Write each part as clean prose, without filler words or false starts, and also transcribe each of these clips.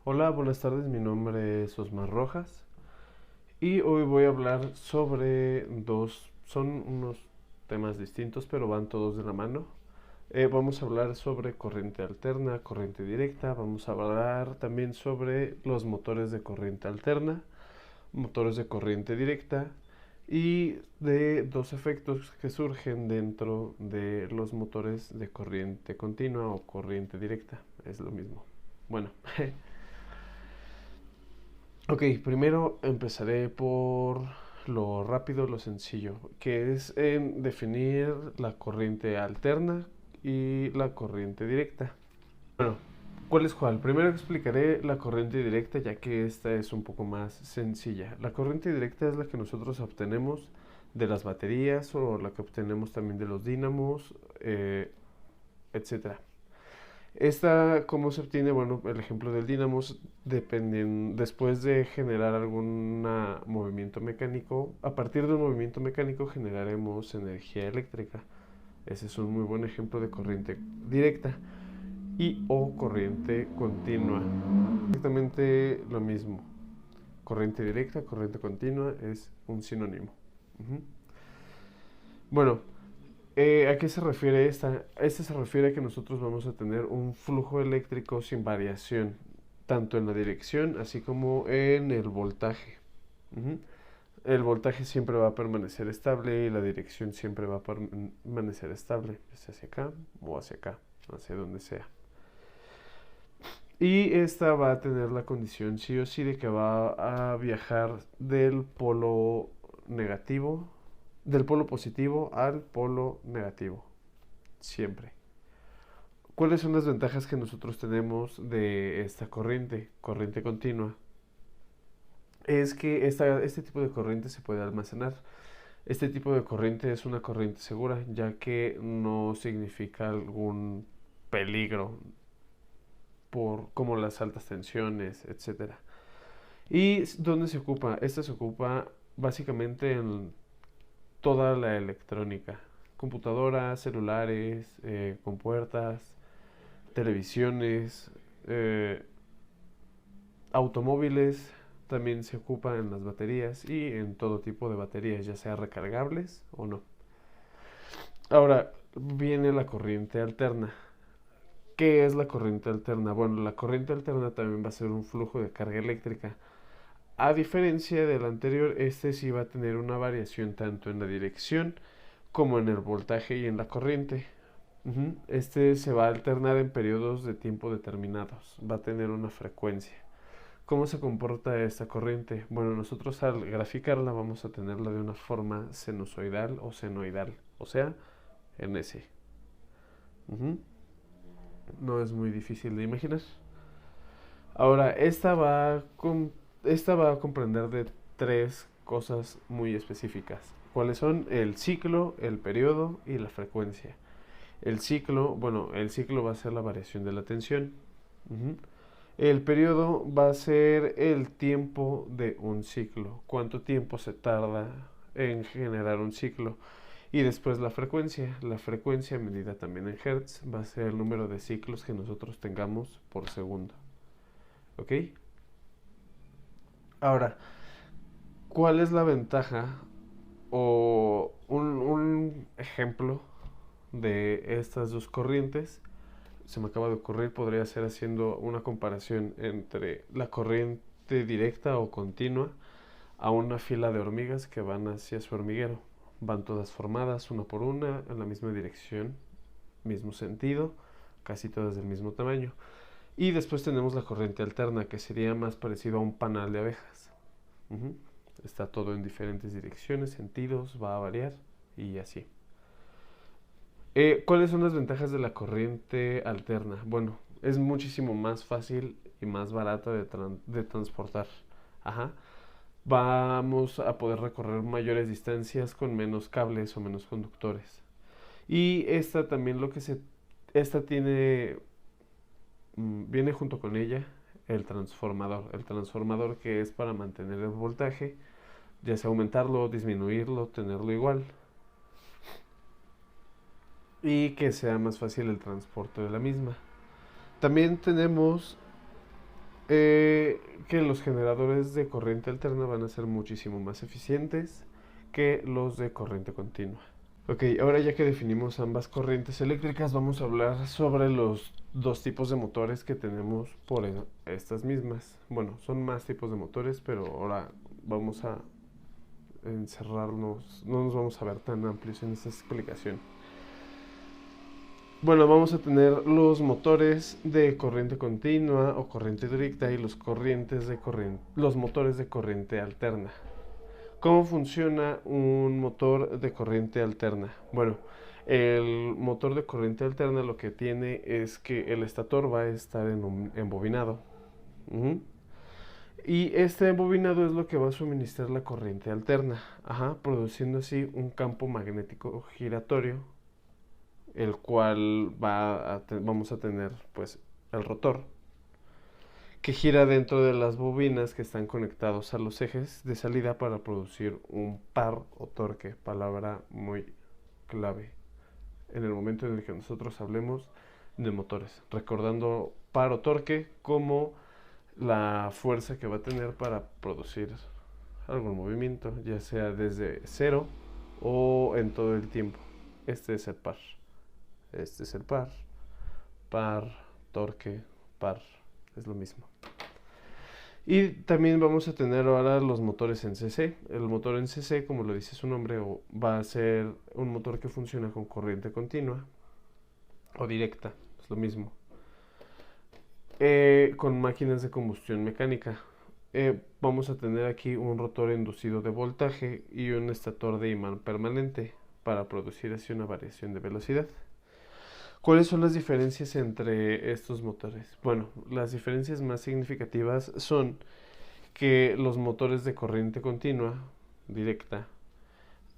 Hola, buenas tardes, mi nombre es Osmar Rojas y hoy voy a hablar sobre son unos temas distintos pero van todos de la mano. Vamos a hablar sobre corriente alterna, corriente directa, vamos a hablar también sobre los motores de corriente alterna, motores de corriente directa y de dos efectos que surgen dentro de los motores de corriente continua o corriente directa. Es lo mismo. Bueno, ok, primero empezaré por lo rápido, lo sencillo, que es en definir la corriente alterna y la corriente directa. Bueno, ¿cuál es cuál? Primero explicaré la corriente directa, ya que esta es un poco más sencilla. La corriente directa es la que nosotros obtenemos de las baterías o la que obtenemos también de los dínamos, etcétera. Esta, ¿cómo se obtiene? Bueno, el ejemplo del dínamo dependen, después de generar algún movimiento mecánico, a partir de un movimiento mecánico generaremos energía eléctrica. Ese es un muy buen ejemplo de corriente directa y o corriente continua. Exactamente lo mismo. Corriente directa, corriente continua es un sinónimo. Ujú. Bueno, ¿a qué se refiere esta? Esta se refiere a que nosotros vamos a tener un flujo eléctrico sin variación, tanto en la dirección así como en el voltaje. Ujú. El voltaje siempre va a permanecer estable y la dirección siempre va a permanecer estable, ya sea hacia acá o hacia acá, hacia donde sea. Y esta va a tener la condición sí o sí de que va a viajar del polo negativo, del polo positivo al polo negativo, siempre. ¿Cuáles son las ventajas que nosotros tenemos de esta corriente continua? Es que este tipo de corriente se puede almacenar. Este tipo de corriente es una corriente segura, ya que no significa algún peligro como las altas tensiones, etcétera. ¿Y dónde se ocupa? Esta se ocupa básicamente en toda la electrónica, computadoras, celulares, compuertas, televisiones, eh, automóviles, también se ocupa en las baterías y en todo tipo de baterías, ya sea recargables o no. Ahora viene la corriente alterna. ¿Qué es la corriente alterna? Bueno, la corriente alterna también va a ser un flujo de carga eléctrica. A diferencia del anterior, este sí va a tener una variación tanto en la dirección como en el voltaje y en la corriente. Este se va a alternar en periodos de tiempo determinados, va a tener una frecuencia. ¿Cómo se comporta esta corriente? Bueno, nosotros al graficarla vamos a tenerla de una forma sinusoidal o senoidal, o sea, en S. Ujú. No es muy difícil de imaginar. Ahora, esta va a comprender de tres cosas muy específicas. ¿Cuáles son? El ciclo, el periodo y la frecuencia. El ciclo, bueno, el ciclo va a ser la variación de la tensión. Ujú. El periodo va a ser el tiempo de un ciclo. ¿Cuánto tiempo se tarda en generar un ciclo? Y después la frecuencia. La frecuencia, medida también en hertz, va a ser el número de ciclos que nosotros tengamos por segundo. ¿Ok? Ahora, ¿cuál es la ventaja o un ejemplo de estas dos corrientes? Se me acaba de ocurrir, podría ser haciendo una comparación entre la corriente directa o continua a una fila de hormigas que van hacia su hormiguero. Van todas formadas una por una en la misma dirección, mismo sentido, casi todas del mismo tamaño. Y después tenemos la corriente alterna, que sería más parecido a un panal de abejas. Ujú. Está todo en diferentes direcciones, sentidos, va a variar y así. ¿Cuáles son las ventajas de la corriente alterna? Bueno, es muchísimo más fácil y más barata de transportar. Ajá. Vamos a poder recorrer mayores distancias con menos cables o menos conductores. Y esta también esta viene junto con ella el transformador que es para mantener el voltaje, ya sea aumentarlo, disminuirlo, tenerlo igual y que sea más fácil el transporte de la misma. También tenemos Que los generadores de corriente alterna van a ser muchísimo más eficientes que los de corriente continua. Ok, ahora ya que definimos ambas corrientes eléctricas, vamos a hablar sobre los dos tipos de motores que tenemos por estas mismas. Bueno, son más tipos de motores, pero ahora vamos a encerrarnos, no nos vamos a ver tan amplios en esta explicación. Bueno, vamos a tener los motores de corriente continua o corriente directa y los motores de corriente alterna. ¿Cómo funciona un motor de corriente alterna? Bueno, el motor de corriente alterna lo que tiene es que el estator va a estar embobinado. Ujú. Y este embobinado es lo que va a suministrar la corriente alterna, produciendo así un campo magnético giratorio, el cual vamos a tener pues el rotor, que gira dentro de las bobinas que están conectados a los ejes de salida para producir un par o torque, palabra muy clave en el momento en el que nosotros hablemos de motores, recordando par o torque como la fuerza que va a tener para producir algún movimiento, ya sea desde cero o en todo el tiempo. Este es el par. Este es el par. Par, torque, par. Es lo mismo. Y también vamos a tener ahora los motores en CC. El motor en CC, como lo dice su nombre, va a ser un motor que funciona con corriente continua o directa. Es lo mismo. Con máquinas de combustión mecánica. Vamos a tener aquí un rotor inducido de voltaje y un estator de imán permanente para producir así una variación de velocidad. ¿Cuáles son las diferencias entre estos motores? Bueno, las diferencias más significativas son que los motores de corriente continua, directa,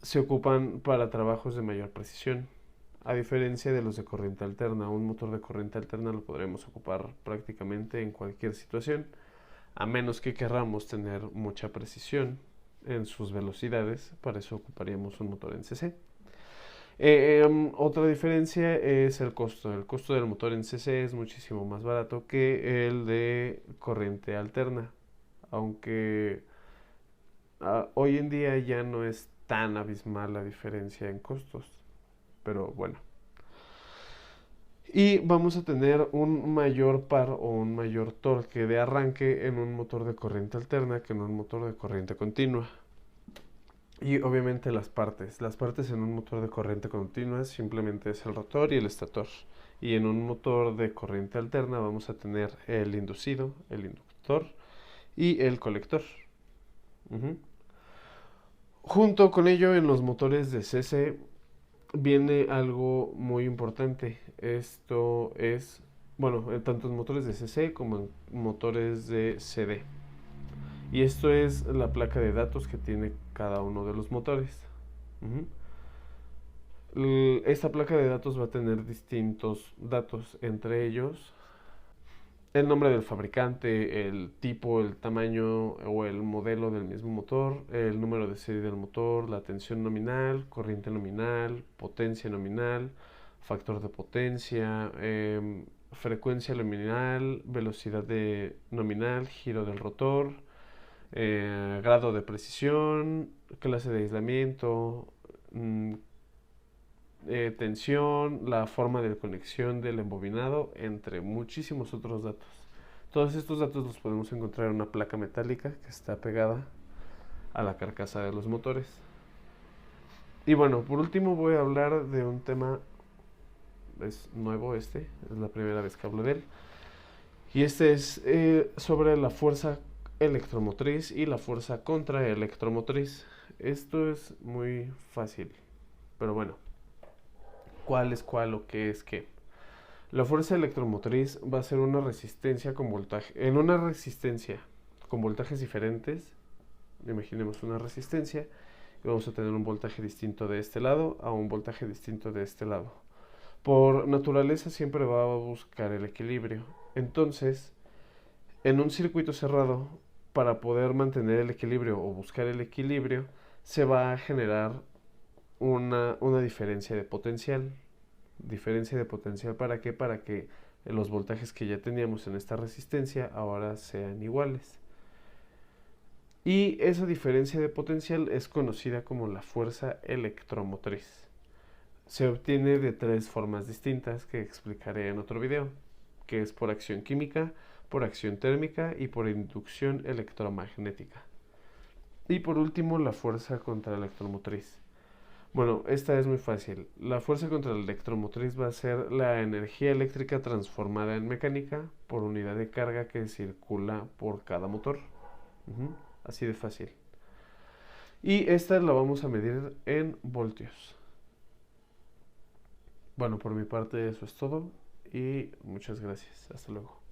se ocupan para trabajos de mayor precisión, a diferencia de los de corriente alterna. Un motor de corriente alterna lo podremos ocupar prácticamente en cualquier situación, a menos que querramos tener mucha precisión en sus velocidades. Para eso ocuparíamos un motor en CC. Otra diferencia es el costo. El costo del motor en CC es muchísimo más barato que el de corriente alterna, aunque hoy en día ya no es tan abismal la diferencia en costos, pero bueno. Y vamos a tener un mayor par o un mayor torque de arranque en un motor de corriente alterna que en un motor de corriente continua. Y obviamente las partes. Las partes en un motor de corriente continua simplemente es el rotor y el estator. Y en un motor de corriente alterna vamos a tener el inducido, el inductor y el colector. Ujú. Junto con ello, en los motores de CC viene algo muy importante. Esto es, bueno, tanto en motores de CC como en motores de CD. Y esto es la placa de datos que tiene cada uno de los motores. Ujú. Esta placa de datos va a tener distintos datos, entre ellos el nombre del fabricante, el tipo, el tamaño o el modelo del mismo motor, el número de serie del motor, la tensión nominal, corriente nominal, potencia nominal, factor de potencia, frecuencia nominal, velocidad nominal, giro del rotor, grado de precisión, clase de aislamiento, tensión, la forma de conexión del embobinado, entre muchísimos otros datos. Todos estos datos los podemos encontrar en una placa metálica que está pegada a la carcasa de los motores. Y bueno, por último voy a hablar de un tema, es nuevo es la primera vez que hablo de él. Y este es sobre la fuerza electromotriz y la fuerza contraelectromotriz. Esto es muy fácil, pero bueno, ¿cuál es cuál o qué es qué? La fuerza electromotriz va a ser una resistencia con voltaje. En una resistencia con voltajes diferentes, imaginemos una resistencia, y vamos a tener un voltaje distinto de este lado a un voltaje distinto de este lado. Por naturaleza siempre va a buscar el equilibrio. Entonces, en un circuito cerrado, para poder mantener el equilibrio o buscar el equilibrio, se va a generar una diferencia de potencial. ¿Diferencia de potencial para qué? Para que los voltajes que ya teníamos en esta resistencia ahora sean iguales. Y esa diferencia de potencial es conocida como la fuerza electromotriz. Se obtiene de tres formas distintas que explicaré en otro video, que es por acción química, por acción térmica y por inducción electromagnética. Y por último, la fuerza contraelectromotriz. Bueno, esta es muy fácil. La fuerza contraelectromotriz va a ser la energía eléctrica transformada en mecánica por unidad de carga que circula por cada motor. Así de fácil. Y esta la vamos a medir en voltios. Bueno, por mi parte eso es todo y muchas gracias. Hasta luego.